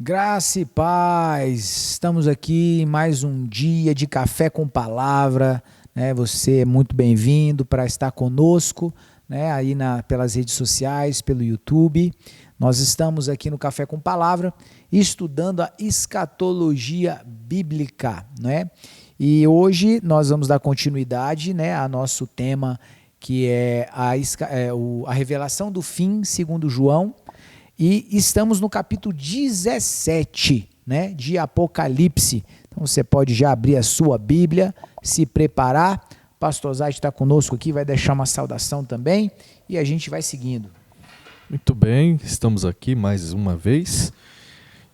Graça e paz, estamos aqui em mais um dia de Café com Palavra, né? Você é muito bem-vindo para estar conosco, né? Aí pelas redes sociais, pelo YouTube. Nós estamos aqui no Café com Palavra, estudando a escatologia bíblica, né? E hoje nós vamos dar continuidade, né, a nosso tema, que é a revelação do fim, segundo João. E estamos no capítulo 17, né, de Apocalipse. Então você pode já abrir a sua Bíblia, se preparar. Pastor Zayt está conosco aqui, vai deixar uma saudação também e a gente vai seguindo. Muito bem, estamos aqui mais uma vez,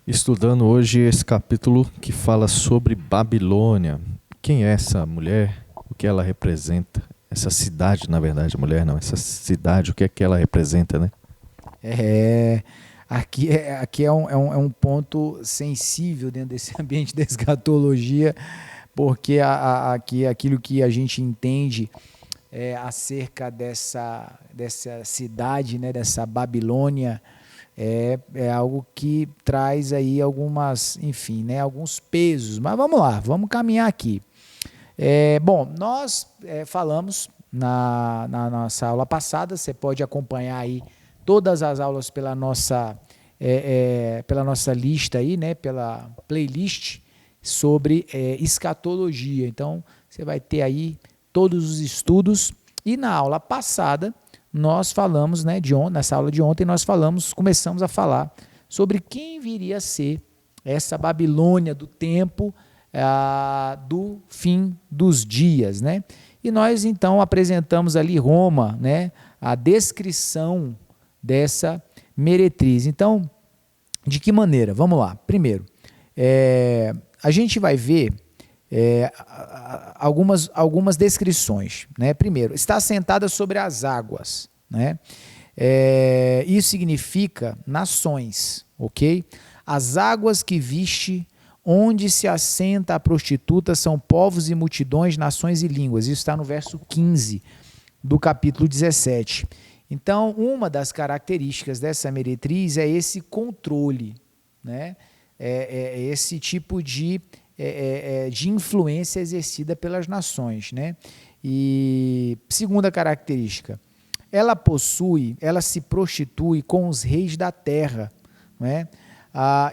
estudando hoje esse capítulo que fala sobre Babilônia. Quem é essa mulher? O que ela representa? Essa cidade, na verdade, mulher não, essa cidade, o que é que ela representa, né? Aqui é um ponto sensível dentro desse ambiente da escatologia, porque aqui aquilo que a gente entende acerca dessa cidade, né, dessa Babilônia, é algo que traz aí algumas, enfim, né, alguns pesos. Mas vamos lá, vamos caminhar aqui. Bom, nós falamos na nossa aula passada, você pode acompanhar aí todas as aulas pela nossa lista aí, né, pela playlist sobre escatologia. Então, você vai ter aí todos os estudos. E na aula passada, nós falamos, né, nessa aula de ontem, começamos a falar sobre quem viria a ser essa Babilônia do tempo, do fim dos dias, né? E nós, então, apresentamos ali Roma, né, a descrição dessa meretriz. Então, de que maneira? Vamos lá. Primeiro, a gente vai ver algumas descrições, né? Primeiro, está sentada sobre as águas, né? Isso significa nações, ok? As águas que viste, onde se assenta a prostituta, são povos e multidões, nações e línguas. Isso está no verso 15 do capítulo 17. Então, uma das características dessa meretriz é esse controle, né? Esse tipo de influência exercida pelas nações, né? E segunda característica, ela se prostitui com os reis da terra, né?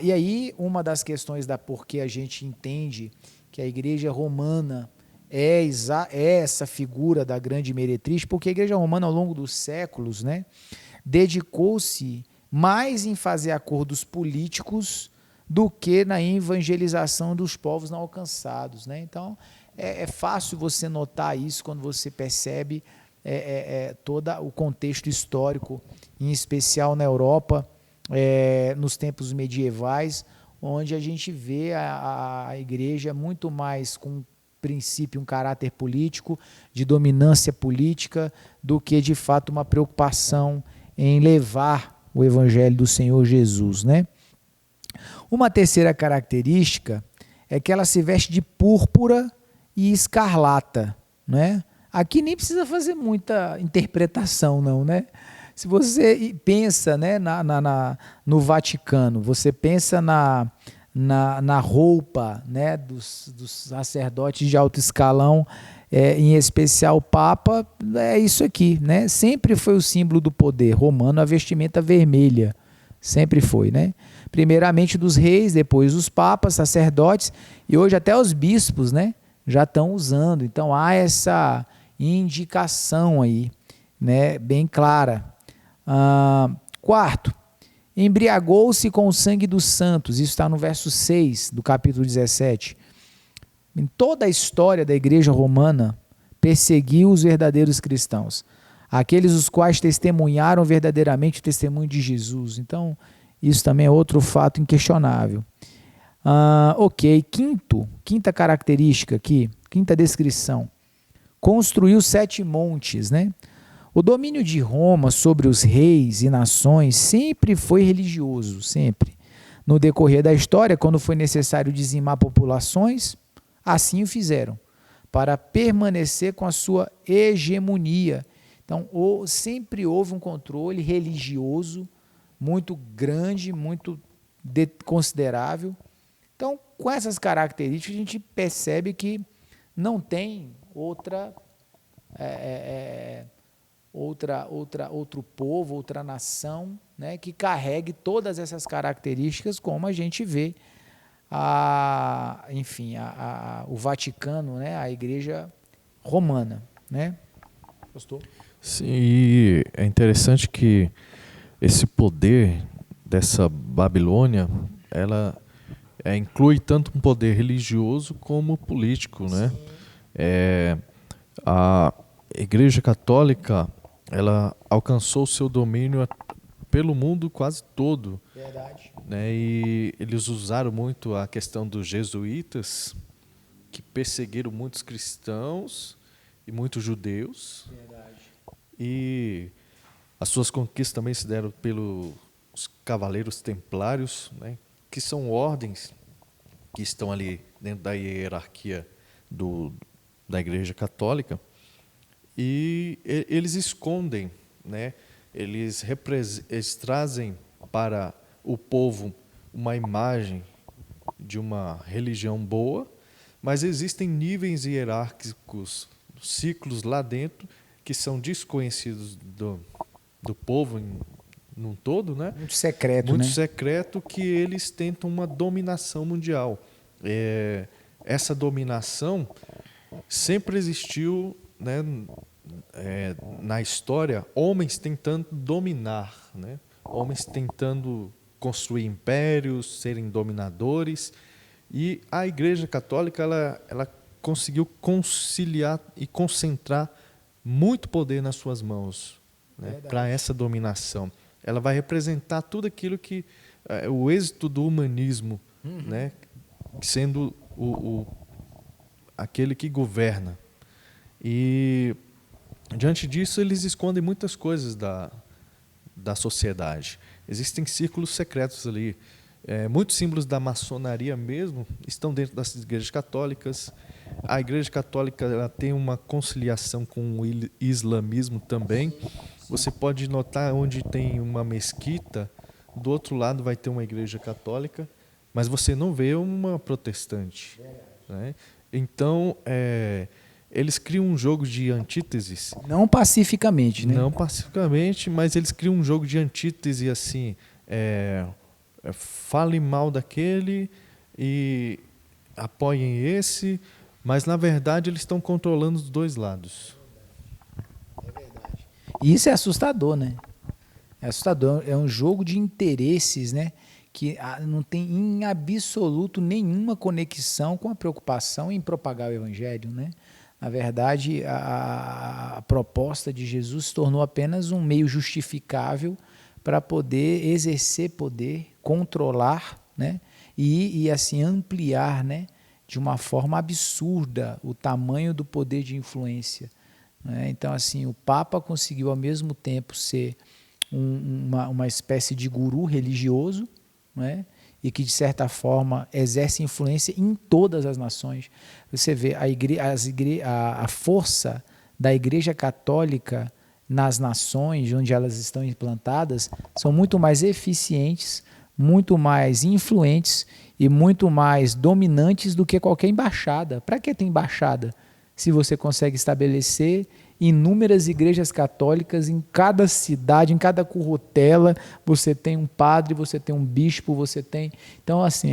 E aí, uma das questões da porque a gente entende que a igreja romana é essa figura da grande meretriz, porque a igreja romana, ao longo dos séculos, né, dedicou-se mais em fazer acordos políticos do que na evangelização dos povos não alcançados, né? Então, é fácil você notar isso quando você percebe todo o contexto histórico, em especial na Europa, nos tempos medievais, onde a gente vê a igreja muito mais com princípio, um caráter político, de dominância política, do que de fato uma preocupação em levar o evangelho do Senhor Jesus, né? Uma terceira característica é que ela se veste de púrpura e escarlata, né? Aqui nem precisa fazer muita interpretação, não, né? Se você pensa, né, no Vaticano, você pensa na roupa, né, dos sacerdotes de alto escalão, em especial o Papa, é isso aqui, né? Sempre foi o símbolo do poder romano, a vestimenta vermelha, sempre foi, né? Primeiramente dos reis, depois os papas, sacerdotes, e hoje até os bispos, né, já estão usando. Então há essa indicação aí, né, bem clara. Quarto, embriagou-se com o sangue dos santos. Isso está no verso 6 do capítulo 17. Em toda a história da igreja romana, perseguiu os verdadeiros cristãos, aqueles os quais testemunharam verdadeiramente o testemunho de Jesus. Então, isso também é outro fato inquestionável. Ok, quinta característica aqui, quinta descrição. Construiu 7 montes, né? O domínio de Roma sobre os reis e nações sempre foi religioso, sempre. No decorrer da história, quando foi necessário dizimar populações, assim o fizeram, para permanecer com a sua hegemonia. Então, sempre houve um controle religioso muito grande, muito considerável. Então, com essas características, a gente percebe que não tem outro povo, outra nação, né, que carregue todas essas características, como a gente vê o Vaticano, né, a Igreja Romana, né? Gostou? Sim, e é interessante que esse poder dessa Babilônia, ela inclui tanto um poder religioso como político, né? A Igreja Católica, ela alcançou o seu domínio pelo mundo quase todo. Verdade. Né? E eles usaram muito a questão dos jesuítas, que perseguiram muitos cristãos e muitos judeus. Verdade. E as suas conquistas também se deram pelos cavaleiros templários, né? Que são ordens que estão ali dentro da hierarquia da Igreja Católica. E eles escondem, né? Eles trazem para o povo uma imagem de uma religião boa, mas existem níveis hierárquicos, ciclos lá dentro, que são desconhecidos do povo num todo, né? Muito secreto, Muito né? secreto, que eles tentam uma dominação mundial. Essa dominação sempre existiu, né? Na história, homens tentando dominar, né? Homens tentando construir impérios, serem dominadores, e a Igreja Católica ela conseguiu conciliar e concentrar muito poder nas suas mãos, né? Para essa dominação. Ela vai representar tudo aquilo que o êxito do humanismo, né? Sendo aquele que governa. E diante disso, eles escondem muitas coisas da sociedade. Existem círculos secretos ali. Muitos símbolos da maçonaria mesmo estão dentro das igrejas católicas. A Igreja Católica ela tem uma conciliação com o islamismo também. Você pode notar onde tem uma mesquita, do outro lado vai ter uma igreja católica, mas você não vê uma protestante, né? Então, eles criam um jogo de antíteses. Não pacificamente, né? Não pacificamente, mas eles criam um jogo de antítese assim. Falem mal daquele e apoiem esse, mas na verdade eles estão controlando os dois lados. É verdade. E isso é assustador, né? É assustador. É um jogo de interesses, né? Que não tem em absoluto nenhuma conexão com a preocupação em propagar o evangelho, né? Na verdade, a proposta de Jesus se tornou apenas um meio justificável para poder exercer poder, controlar, né? E assim ampliar, né? De uma forma absurda o tamanho do poder de influência, né? Então, assim, o Papa conseguiu ao mesmo tempo ser uma espécie de guru religioso, né? E que, de certa forma, exerce influência em todas as nações. Você vê a força da Igreja Católica nas nações onde elas estão implantadas são muito mais eficientes, muito mais influentes e muito mais dominantes do que qualquer embaixada. Para que tem embaixada? Se você consegue estabelecer inúmeras igrejas católicas em cada cidade, em cada currutela, você tem um padre, você tem um bispo, você tem... Então, assim,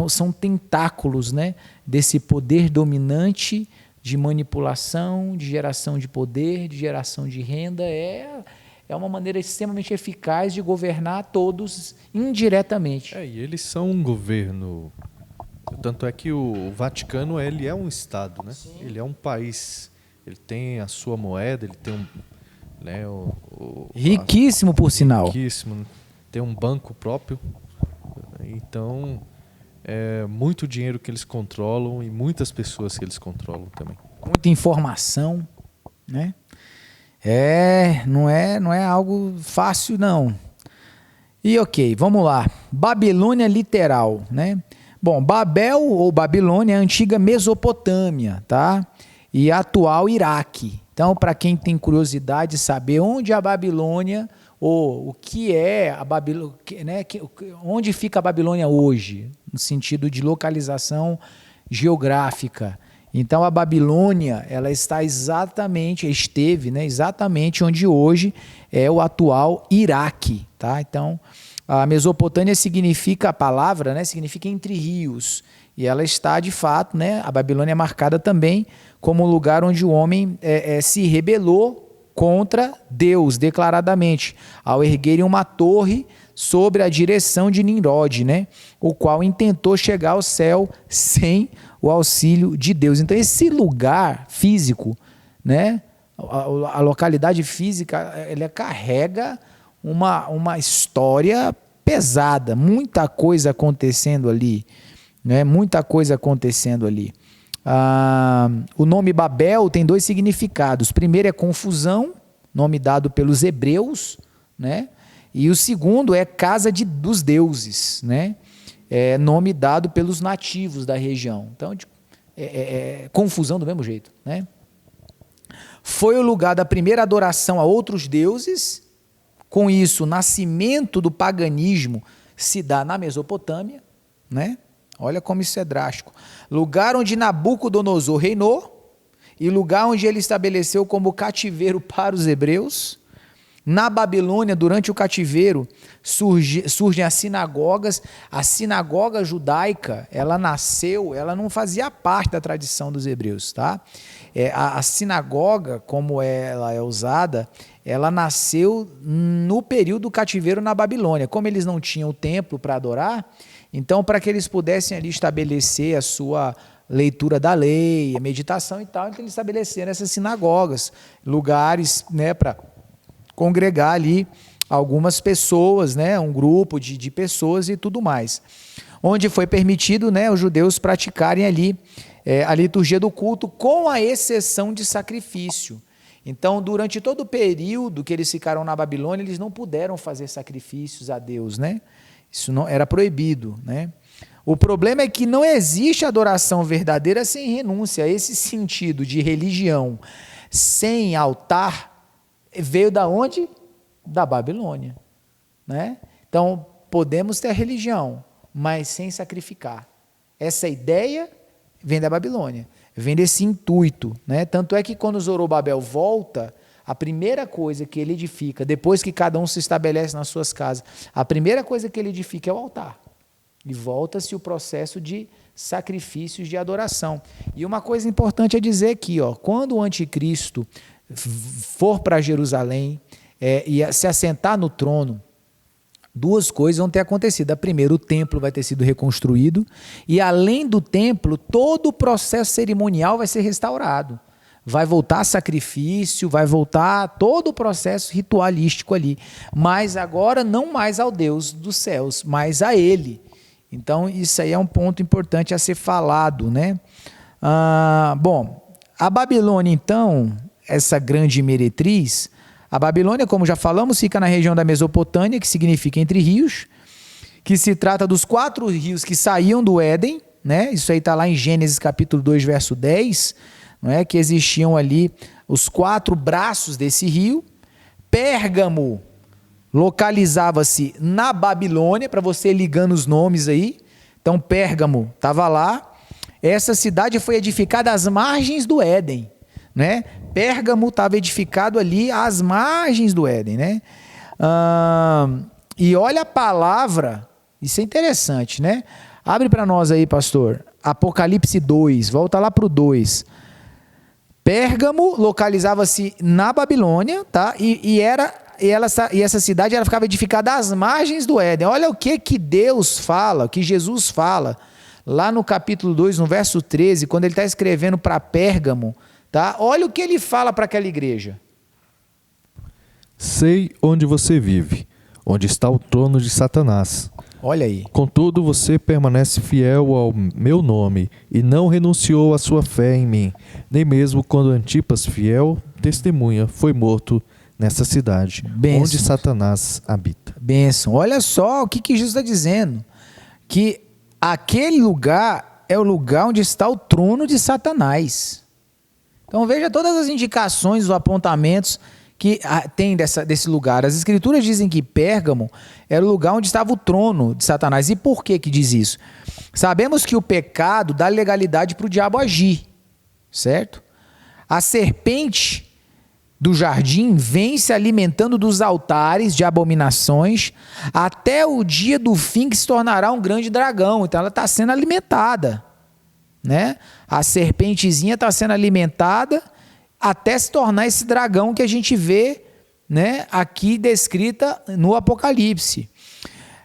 são tentáculos, né, desse poder dominante de manipulação, de geração de poder, de geração de renda. É uma maneira extremamente eficaz de governar todos indiretamente. E eles são um governo. Tanto é que o Vaticano ele é um Estado, né? Sim. Ele é um país. Ele tem a sua moeda, ele tem riquíssimo, por sinal. Riquíssimo. Tem um banco próprio. Então, é muito dinheiro que eles controlam e muitas pessoas que eles controlam também. Muita informação, né? Não é algo fácil, não. E ok, vamos lá. Babilônia literal, né? Bom, Babel ou Babilônia é a antiga Mesopotâmia, tá? E atual Iraque. Então, para quem tem curiosidade de saber onde a Babilônia, o que é a Babilônia, né, onde fica a Babilônia hoje, no sentido de localização geográfica. Então a Babilônia, ela esteve, né, exatamente onde hoje é o atual Iraque, tá? Então a Mesopotâmia significa, a palavra, né, significa entre rios, e ela está de fato, né, a Babilônia é marcada também como um lugar onde o homem se rebelou contra Deus, declaradamente, ao erguerem uma torre sobre a direção de Nimrod, né, o qual intentou chegar ao céu sem o auxílio de Deus. Então esse lugar físico, né, a localidade física, ela carrega uma história pesada, muita coisa acontecendo ali, né, muita coisa acontecendo ali. O nome Babel tem dois significados. Primeiro é confusão, nome dado pelos hebreus, né? E o segundo é casa dos deuses, né? É nome dado pelos nativos da região. Então, confusão do mesmo jeito, né? Foi o lugar da primeira adoração a outros deuses. Com isso, o nascimento do paganismo se dá na Mesopotâmia, né? Olha como isso é drástico. Lugar onde Nabucodonosor reinou e lugar onde ele estabeleceu como cativeiro para os hebreus. Na Babilônia, durante o cativeiro, surgem as sinagogas. A sinagoga judaica, ela nasceu, ela não fazia parte da tradição dos hebreus, tá? A sinagoga, como ela é usada, ela nasceu no período do cativeiro na Babilônia. Como eles não tinham o templo para adorar, então, para que eles pudessem ali estabelecer a sua leitura da lei, a meditação e tal, então eles estabeleceram essas sinagogas, lugares, né, para congregar ali algumas pessoas, né, um grupo de pessoas e tudo mais. Onde foi permitido, né, os judeus praticarem ali a liturgia do culto, com a exceção de sacrifício. Então, durante todo o período que eles ficaram na Babilônia, eles não puderam fazer sacrifícios a Deus, né? Isso não era proibido, né? O problema é que não existe adoração verdadeira sem renúncia. Esse sentido de religião sem altar veio da onde? Da Babilônia, né? Então, podemos ter religião, mas sem sacrificar. Essa ideia vem da Babilônia, vem desse intuito, né? Tanto é que quando Zorobabel volta, a primeira coisa que ele edifica, depois que cada um se estabelece nas suas casas, a primeira coisa que ele edifica é o altar. E volta-se o processo de sacrifícios de adoração. E uma coisa importante é dizer aqui, ó, quando o anticristo for para Jerusalém e se assentar no trono, duas coisas vão ter acontecido. A primeira, o templo vai ter sido reconstruído, e além do templo, todo o processo cerimonial vai ser restaurado. Vai voltar sacrifício, vai voltar todo o processo ritualístico ali. Mas agora não mais ao Deus dos céus, mas a Ele. Então isso aí é um ponto importante a ser falado, né? Bom, a Babilônia então, essa grande meretriz, a Babilônia, como já falamos, fica na região da Mesopotâmia, que significa entre rios, que se trata dos 4 rios que saíam do Éden, né? Isso aí está lá em Gênesis capítulo 2, verso 10, não é? Que existiam ali os 4 braços desse rio. Pérgamo localizava-se na Babilônia, para você ligando os nomes aí. Então Pérgamo estava lá. Essa cidade foi edificada às margens do Éden, né? Pérgamo estava edificado ali às margens do Éden, né? E olha a palavra, isso é interessante, né? Abre para nós aí, pastor, Apocalipse 2, volta lá para o 2. Pérgamo localizava-se na Babilônia, tá? E essa cidade ela ficava edificada às margens do Éden. Olha o que Deus fala, o que Jesus fala, lá no capítulo 2, no verso 13, quando ele está escrevendo para Pérgamo, tá? Olha o que ele fala para aquela igreja. Sei onde você vive, onde está o trono de Satanás. Olha aí. Contudo, você permanece fiel ao meu nome e não renunciou à sua fé em mim, nem mesmo quando Antipas, fiel testemunha, foi morto nessa cidade, Bênção. Onde Satanás habita. Bênção. Olha só o que Jesus está dizendo, que aquele lugar é o lugar onde está o trono de Satanás. Então veja todas as indicações, os apontamentos que tem desse lugar? As escrituras dizem que Pérgamo era o lugar onde estava o trono de Satanás. E por que diz isso? Sabemos que o pecado dá legalidade para o diabo agir, certo? A serpente do jardim vem se alimentando dos altares de abominações até o dia do fim, que se tornará um grande dragão. Então ela está sendo alimentada, né? A serpentezinha está sendo alimentada até se tornar esse dragão que a gente vê, né, aqui descrita no Apocalipse.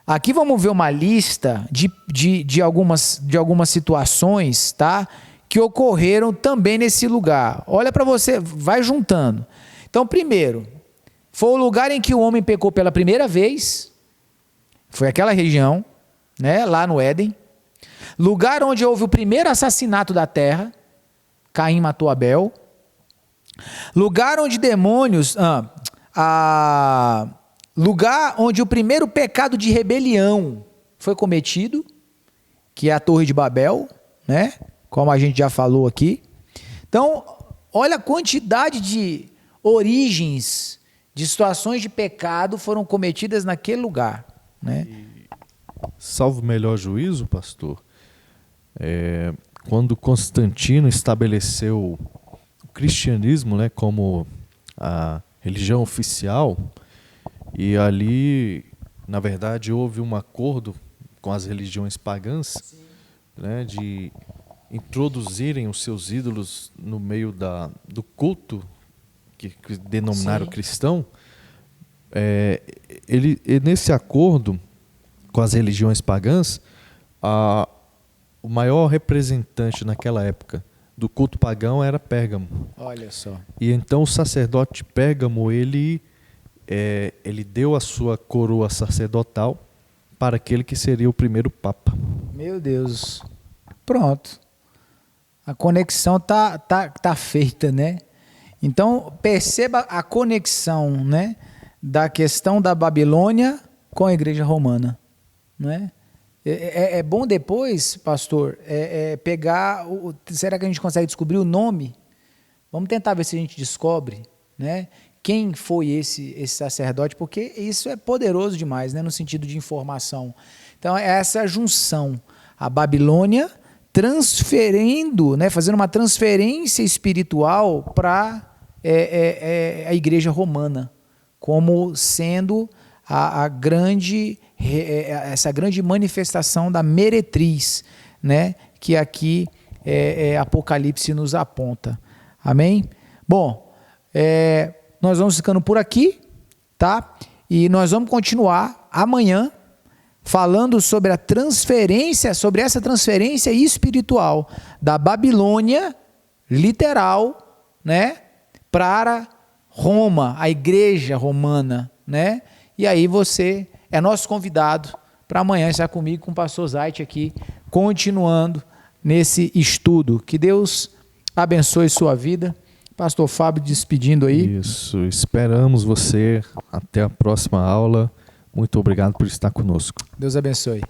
Aqui vamos ver uma lista de algumas situações, tá, que ocorreram também nesse lugar. Olha para você, vai juntando. Então, primeiro, foi o lugar em que o homem pecou pela primeira vez, foi aquela região, né, lá no Éden. Lugar onde houve o primeiro assassinato da terra, Caim matou Abel. Lugar onde demônios, lugar onde o primeiro pecado de rebelião foi cometido, que é a Torre de Babel, né? Como a gente já falou aqui. Então, olha a quantidade de origens, de situações de pecado foram cometidas naquele lugar, né? Salvo o melhor juízo, pastor, quando Constantino estabeleceu o cristianismo, né, como a religião oficial, e ali, na verdade, houve um acordo com as religiões pagãs, né, de introduzirem os seus ídolos no meio do culto que denominaram cristão. Nesse acordo com as religiões pagãs, o maior representante naquela época do culto pagão era Pérgamo. Olha só. E então o sacerdote Pérgamo, ele deu a sua coroa sacerdotal para aquele que seria o primeiro papa. Meu Deus. Pronto. A conexão tá feita, né? Então, perceba a conexão, né, da questão da Babilônia com a igreja romana, né? É bom depois, pastor, pegar... será que a gente consegue descobrir o nome? Vamos tentar ver se a gente descobre, né, quem foi esse sacerdote, porque isso é poderoso demais, né, no sentido de informação. Então, é essa junção. A Babilônia transferindo, né, fazendo uma transferência espiritual para a igreja romana, como sendo essa grande manifestação da meretriz, né, que aqui Apocalipse nos aponta. Amém? Bom, nós vamos ficando por aqui, tá? E nós vamos continuar amanhã falando sobre essa transferência espiritual da Babilônia, literal, né, para Roma, a igreja romana, né? E aí você é nosso convidado para amanhã estar comigo, com o pastor Zait aqui, continuando nesse estudo. Que Deus abençoe sua vida. Pastor Fábio despedindo aí. Isso, esperamos você até a próxima aula. Muito obrigado por estar conosco. Deus abençoe.